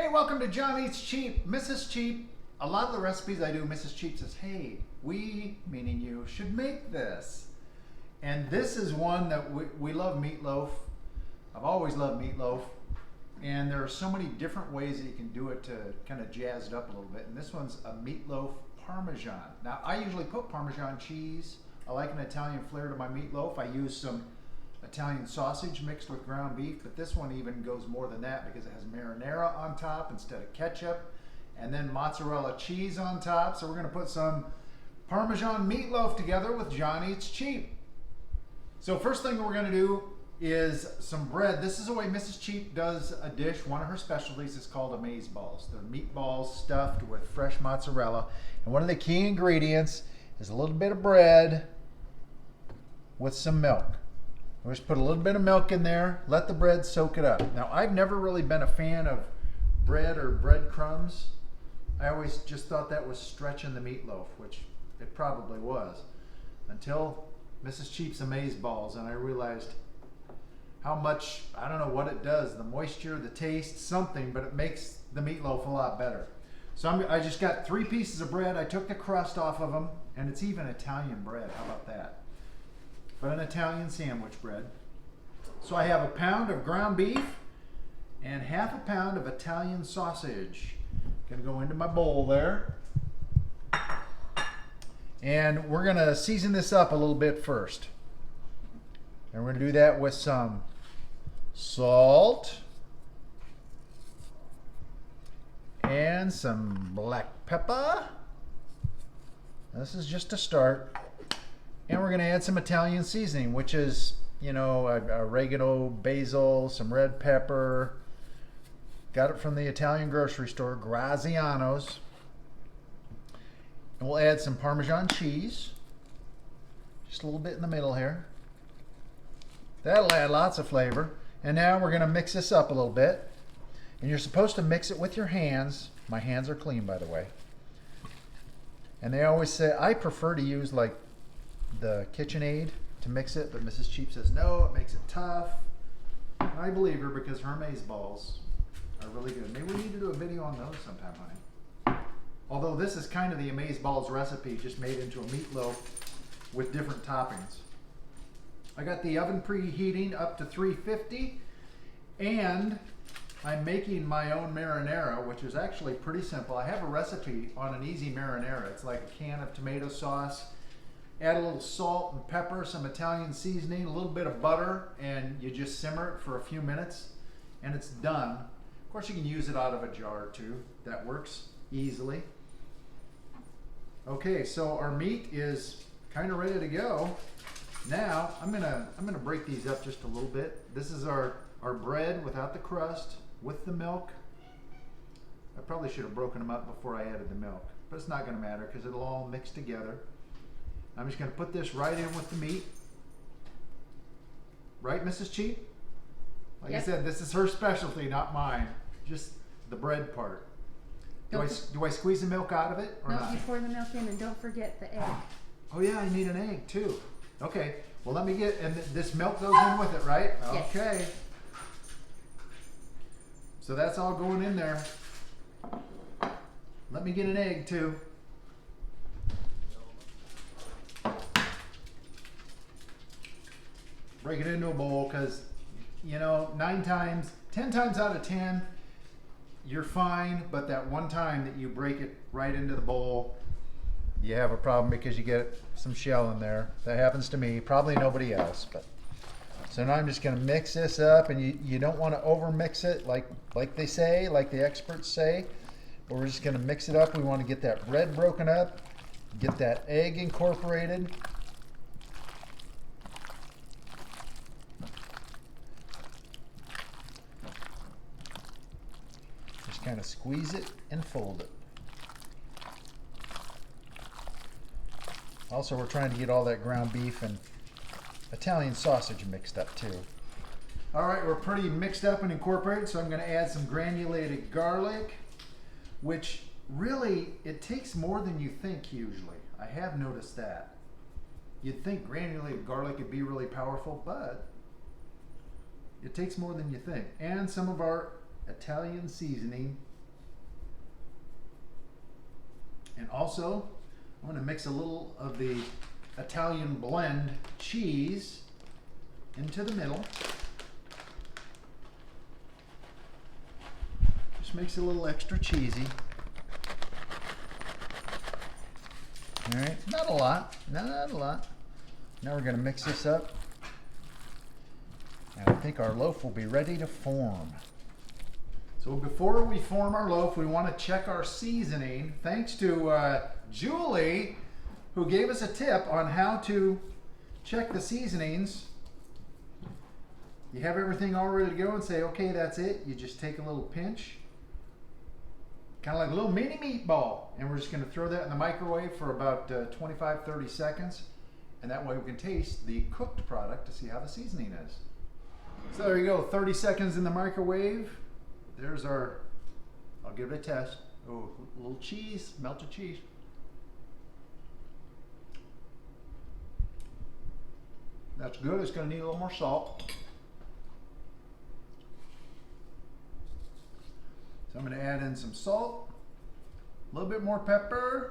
Hey, welcome to John Eats Cheap. Mrs. Cheap, a lot of the recipes I do, Mrs. Cheap says, hey, we, meaning you, should make this. And this is one that we love meatloaf. I've always loved meatloaf. And there are so many different ways that you can do it to kind of jazz it up a little bit. And this one's a meatloaf Parmesan. Now, I usually put Parmesan cheese. I like an Italian flair to my meatloaf. I use some Italian sausage mixed with ground beef, but this one even goes more than that because it has marinara on top instead of ketchup, and then mozzarella cheese on top. So we're going to put some Parmesan meatloaf together with John Eats Cheap. So first thing we're going to do is some bread. This is the way Mrs. Cheap does a dish. One of her specialties is called amaze balls. They're meatballs stuffed with fresh mozzarella, and one of the key ingredients is a little bit of bread with some milk. We'll just put a little bit of milk in there, let the bread soak it up. Now, I've never really been a fan of bread or breadcrumbs. I always just thought that was stretching the meatloaf, which it probably was, until Mrs. Cheap's Amaze Balls, and I realized how much, I don't know what it does, the moisture, the taste, something, but it makes the meatloaf a lot better. So I just got 3 pieces of bread. I took the crust off of them, and it's even Italian bread. How about that? But an Italian sandwich bread. So I have a pound of ground beef and half a pound of Italian sausage. Gonna go into my bowl there. And we're gonna season this up a little bit first. And we're gonna do that with some salt and some black pepper. This is just a start. And we're going to add some Italian seasoning, which is, you know, oregano, basil, some red pepper. Got it from the Italian grocery store, Graziano's. And we'll add some Parmesan cheese. Just a little bit in the middle here. That'll add lots of flavor. And now we're going to mix this up a little bit. And you're supposed to mix it with your hands. My hands are clean, by the way. And they always say, I prefer to use like the KitchenAid to mix it, but Mrs. Cheap says no, it makes it tough. And I believe her because her amaze balls are really good. Maybe we need to do a video on those sometime, honey. Although this is kind of the amaze balls recipe just made into a meatloaf with different toppings. I got the oven preheating up to 350, and I'm making my own marinara, which is actually pretty simple. I have a recipe on an easy marinara. It's like a can of tomato sauce. Add a little salt and pepper, some Italian seasoning, a little bit of butter, and you just simmer it for a few minutes, and it's done. Of course, you can use it out of a jar too. That works easily. Okay, so our meat is kind of ready to go. Now, I'm gonna break these up just a little bit. This is our bread without the crust, with the milk. I probably should have broken them up before I added the milk, but it's not gonna matter because it'll all mix together. I'm just going to put this right in with the meat. Right, Mrs. Cheap? Like I said, this is her specialty, not mine. Just the bread part. Do I squeeze the milk out of it or not? No, you pour the milk in, and don't forget the egg. Oh yeah, I need an egg too. Okay, well let me get, and this milk goes in with it, right? Yes. Okay. So that's all going in there. Let me get an egg too. Break it into a bowl because, you know, 10 times out of 10, you're fine. But that one time that you break it right into the bowl, you have a problem because you get some shell in there. That happens to me, probably nobody else. But so now I'm just going to mix this up, and you don't want to over mix it like they say, like the experts say. But we're just going to mix it up. We want to get that bread broken up, get that egg incorporated. Kind of squeeze it and fold it. Also, we're trying to get all that ground beef and Italian sausage mixed up too. All right, we're pretty mixed up and incorporated, so I'm going to add some granulated garlic, which really, it takes more than you think usually. I have noticed that. You'd think granulated garlic would be really powerful, but it takes more than you think. And some of our Italian seasoning, And also, I'm going to mix a little of the Italian blend cheese into the middle. Just makes it a little extra cheesy. All right, not a lot, not a lot. Now we're going to mix this up. And I think our loaf will be ready to form. So before we form our loaf, we want to check our seasoning. Thanks to Julie, who gave us a tip on how to check the seasonings. You have everything all ready to go and say, okay, that's it. You just take a little pinch, kind of like a little mini meatball. And we're just going to throw that in the microwave for about 25-30 seconds. And that way we can taste the cooked product to see how the seasoning is. So there you go, 30 seconds in the microwave. There's our, I'll give it a test. Oh, a little cheese, melted cheese. That's good. It's going to need a little more salt. So I'm going to add in some salt, a little bit more pepper,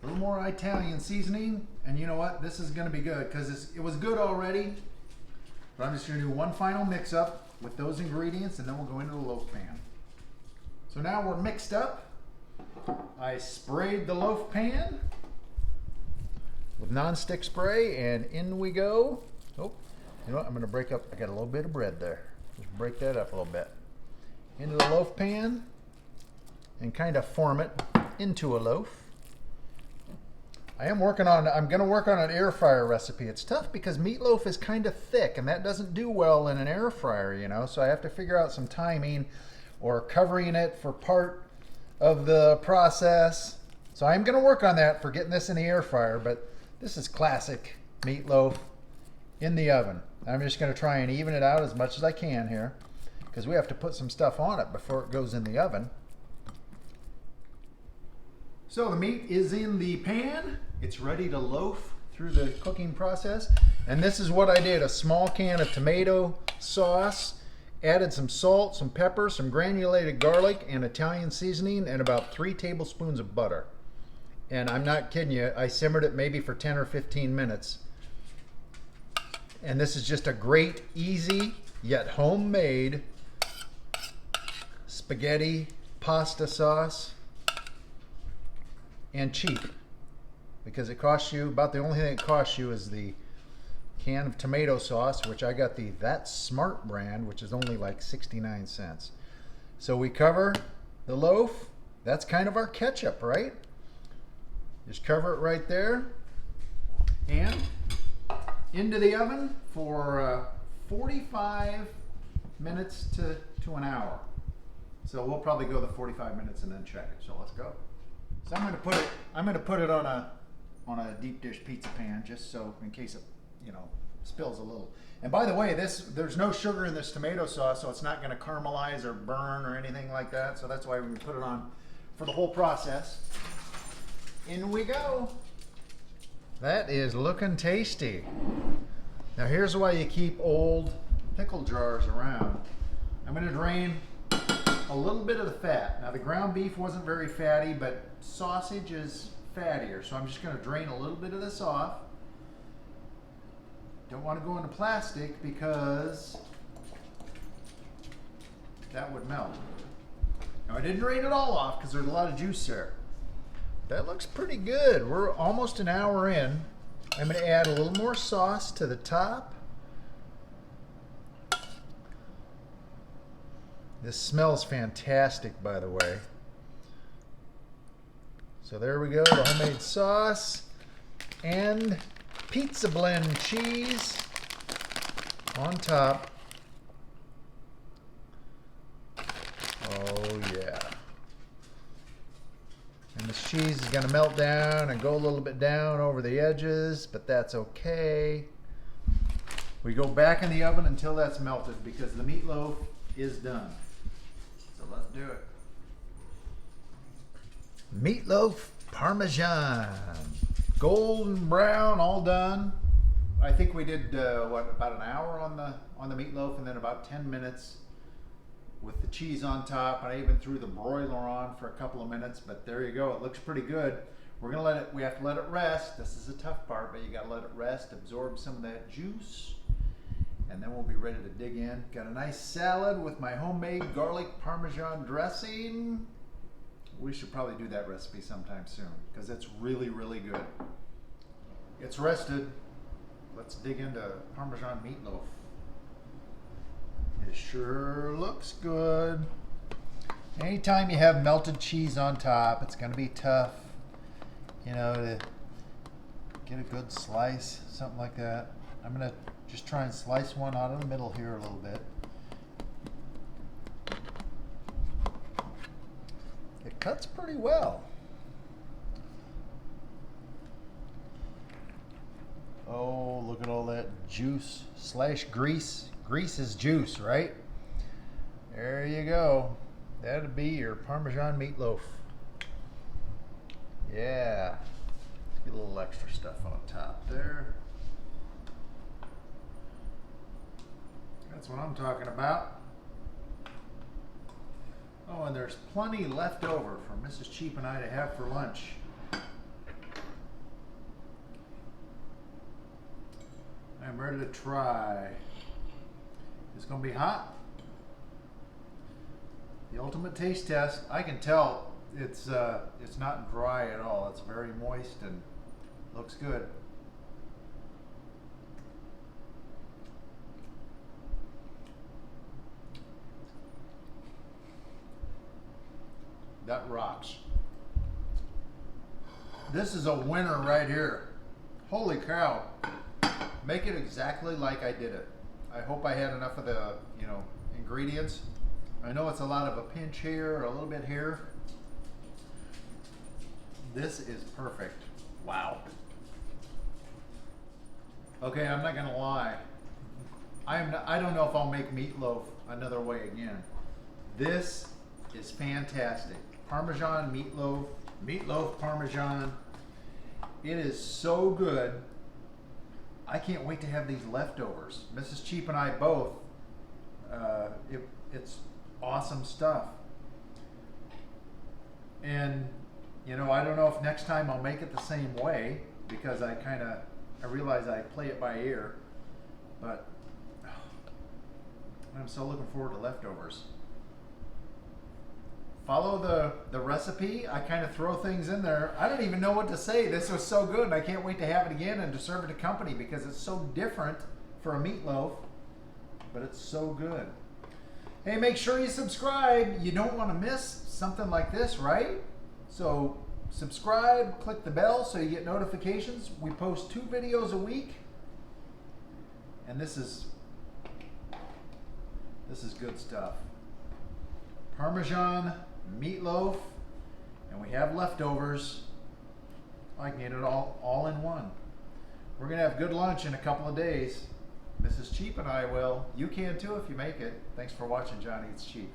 a little more Italian seasoning, and you know what? This is going to be good because it was good already. But I'm just going to do one final mix up with those ingredients, and then we'll go into the loaf pan. So now we're mixed up. I sprayed the loaf pan with non-stick spray, and in we go. Oh, you know what? I'm going to break up. I got a little bit of bread there. Just break that up a little bit. Into the loaf pan and kind of form it into a loaf. I'm going to work on an air fryer recipe. It's tough because meatloaf is kind of thick and that doesn't do well in an air fryer, you know, so I have to figure out some timing or covering it for part of the process. So I'm going to work on that for getting this in the air fryer, but this is classic meatloaf in the oven. I'm just going to try and even it out as much as I can here because we have to put some stuff on it before it goes in the oven. So the meat is in the pan. It's ready to loaf through the cooking process. And this is what I did. A small can of tomato sauce, added some salt, some pepper, some granulated garlic, and Italian seasoning, and about 3 tablespoons of butter. And I'm not kidding you, I simmered it maybe for 10 or 15 minutes. And this is just a great, easy, yet homemade spaghetti pasta sauce. And cheap, because it costs you about the only thing it costs you is the can of tomato sauce, which I got the That's Smart brand, which is only like 69 cents. So we cover the loaf. That's kind of our ketchup, right? Just cover it right there and into the oven for 45 minutes to an hour. So we'll probably go the 45 minutes and then check it. So let's go. So I'm going to put it on a deep dish pizza pan just so in case it, you know, spills a little. And by the way, there's no sugar in this tomato sauce, so it's not going to caramelize or burn or anything like that. So that's why we put it on for the whole process. In we go. That is looking tasty. Now here's why you keep old pickle jars around. I'm going to drain a little bit of the fat. Now the ground beef wasn't very fatty, but sausage is fattier, so I'm just going to drain a little bit of this off. Don't want to go into plastic because that would melt. Now I didn't drain it all off because there's a lot of juice there. That looks pretty good. We're almost an hour in. I'm going to add a little more sauce to the top. This smells fantastic, by the way. So there we go, the homemade sauce and pizza blend cheese on top. Oh yeah. And this cheese is going to melt down and go a little bit down over the edges, but that's okay. We go back in the oven until that's melted because the meatloaf is done. So let's do it. Meatloaf Parmesan. Golden brown, all done. I think we did about an hour on the meatloaf, and then about 10 minutes with the cheese on top, and I even threw the broiler on for a couple of minutes, but there you go, it looks pretty good. We have to let it rest. This is the tough part, but you gotta let it rest, absorb some of that juice, and then we'll be ready to dig in. Got a nice salad with my homemade garlic Parmesan dressing. We should probably do that recipe sometime soon, because it's really, really good. It's rested. Let's dig into Parmesan meatloaf. It sure looks good. Anytime you have melted cheese on top, it's gonna be tough, you know, to get a good slice, something like that. I'm gonna just try and slice one out of the middle here a little bit. It cuts pretty well. Oh, look at all that juice / grease. Grease is juice, right? There you go. That'd be your Parmesan meatloaf. Yeah. Let's get a little extra stuff on top there. That's what I'm talking about. Oh, and there's plenty left over for Mrs. Cheap and I to have for lunch. I'm ready to try. It's gonna be hot. The ultimate taste test. I can tell it's not dry at all. It's very moist and looks good. That rocks. This is a winner right here. Holy cow. Make it exactly like I did it. I hope I had enough of the, ingredients. I know it's a lot of a pinch here, a little bit here. This is perfect. Wow. Okay, I'm not gonna lie. I don't know if I'll make meatloaf another way again. This is fantastic. Parmesan meatloaf, meatloaf Parmesan. It is so good. I can't wait to have these leftovers. Mrs. Cheap and I both. It's awesome stuff. And I don't know if next time I'll make it the same way, because I realize I play it by ear. But I'm so looking forward to leftovers. Follow the recipe. I kind of throw things in there. I don't even know what to say. This was so good, and I can't wait to have it again and to serve it to company, because it's so different for a meatloaf, but it's so good. Hey, make sure you subscribe. You don't want to miss something like this, right? So subscribe, click the bell so you get notifications. We post 2 videos a week, and this is good stuff. Parmesan meatloaf, and we have leftovers. I can eat it all in one. We're gonna have good lunch in a couple of days. Mrs. Cheap and I will. You can too if you make it. Thanks for watching John Eats Cheap.